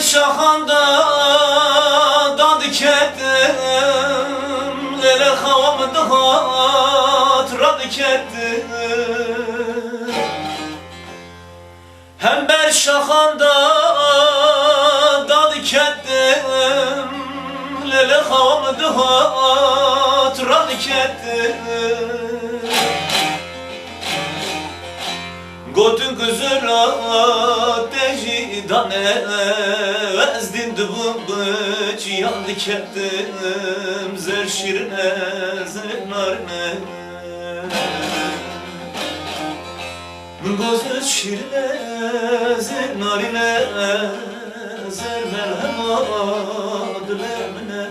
şahanda dadı kettim Lele havamda hatıradı kettim Hem ber şahanda dadı kettim Lele havamda hatıradı kettim Gotun kızıra teji dane Vezdin dubun bıç yandı kettim Zer şirine zer narine Gözü şirine zer narine Zer merhema dilemine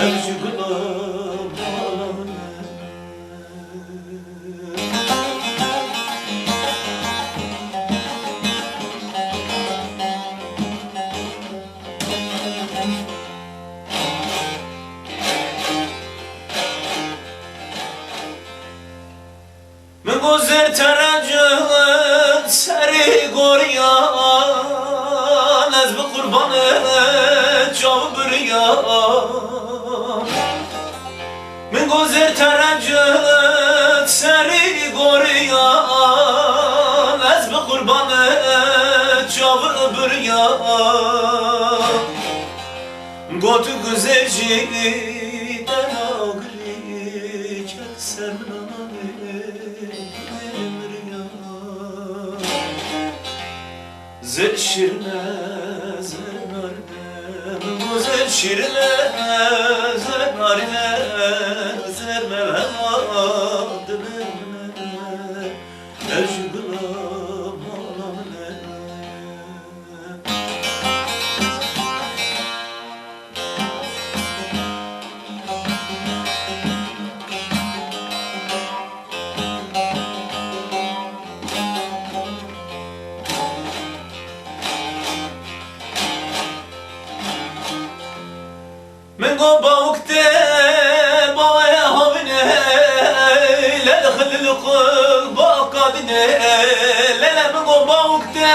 Evci gülüm bağlamine من گذر ترجم سری گوریان از به قربان جاو بریان من گذر ترجم سری گوریان از به قربان جاو بریان گوتو گذرجی دناغلی که سرمنانه Zer şirine zer narine Zer şirine zer narine Zer merhema dilimine Evci gülüm ağlamine من قو باوكتي بايا هوني لا دخل القلب قادني لا من قو باوكتي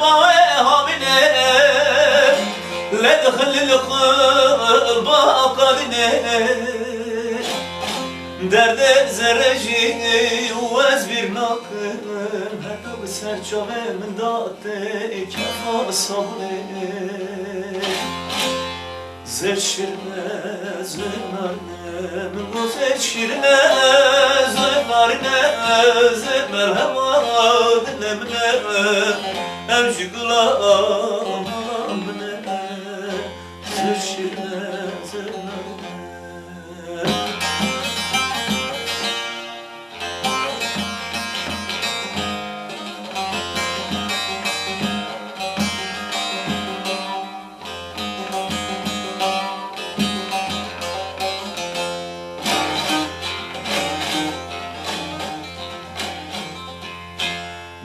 بايا هوني لا دخل القلب قادني درد زرجي وازبير ناقن هكا بسرچوه من داتي كفا صبري Zer şirine zer narine Min zer şirine zer narine Zer merhema dilemine Evci gülüm ağlamine Zer şirine zer narine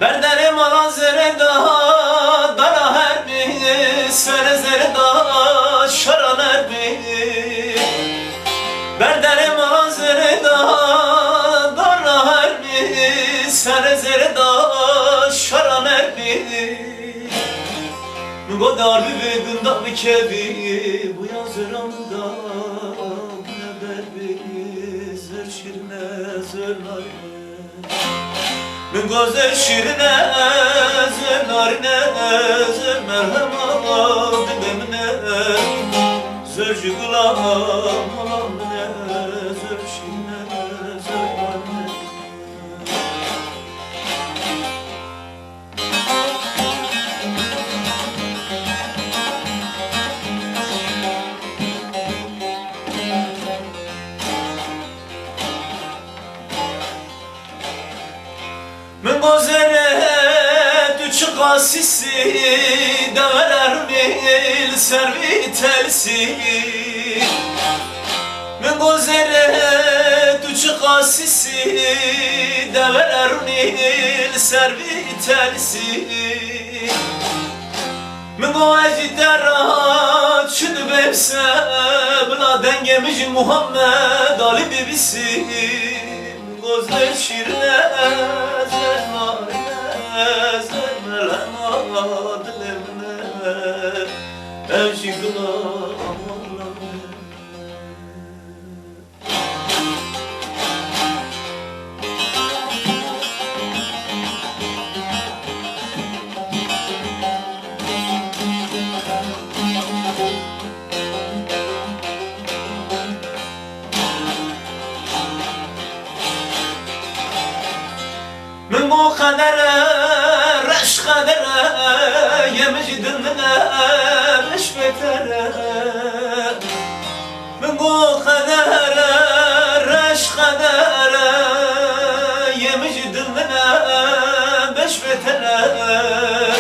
Berderim ala zereda dara her bir Sere zereda şaran her bir Berderim ala zereda dara her bir Sere zereda şaran her bir Godar bir bunda bir kebi Bu yazıramda bu ne berbi Zer şirine zer narine من گذر شیرینه zer narine zer merhema dilimine zer jigulam alamine zer şirine zer narine من گذره تو چه قاسیسی دورر میل سروی تلسی من گذره تو چه قاسیسی دورر میل سروی تلسی من گوهی درات شد ببسه بلا دنگمش محمد آلی ببیسی Gözler şirine zer narine zer merhema dilimine evcigla من بو قدره رش قدره يمجد المنام مش بتره من بو قدره رش قدره يمجد المنام مش بتره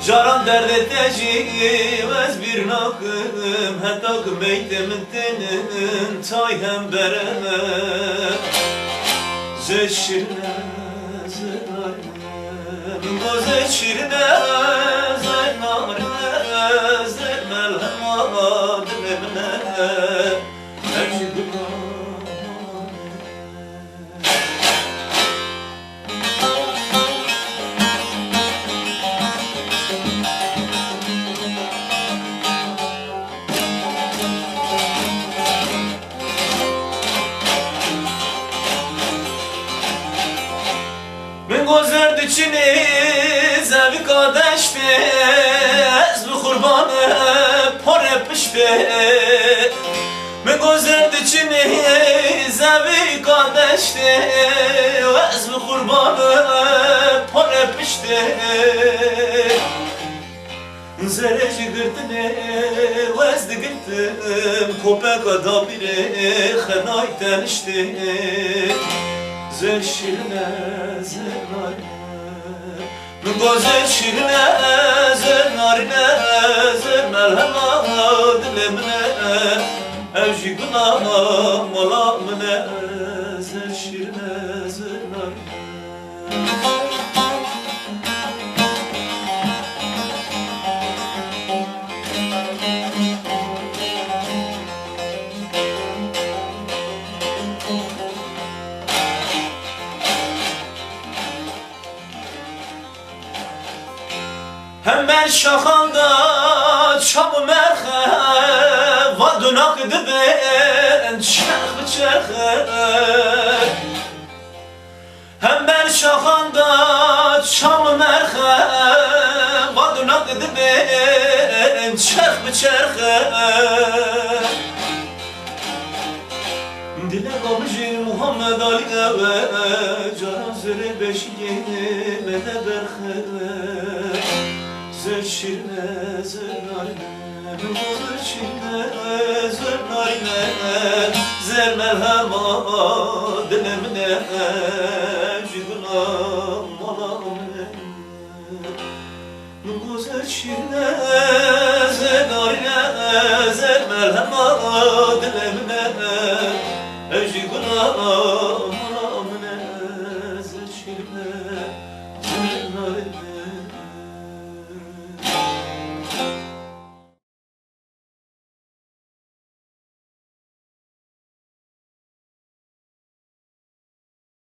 جاران درد تجیوز بیر ناکم حتی کمیت من تنن تای هم برم زشرنا زنارنا زشرنا زنارنا زنال هماد لمنا أجدنا من گذرد چینی زوی کادشته از بخوربان پر پشته من گذرد چینی زوی کادشته از بخوربان پر پشته زرجی گردنه وزد گردم کوپک دابیره خنای تنشته زشرنا زنارنا من گذر شرنا زنارنا زرمل هماد لمنا اوجی گنا مولا منا زشرنا زنارنا Hemen şaxanda çabı merxe Vadunak dibin çerx bıçerxe Hemen şaxanda çabı merxe Vadunak dibin çerx bıçerxe Dile kamışı Muhammed Ali'ye ve Canan zırı beşiği mene berxe زشرنا زنارنا زشرنا زنارنا زرمل هماد لمنا جدنا مالامنا زشرنا زنارنا زرمل هماد لمنا جدنا مالامنا زشرنا زنارنا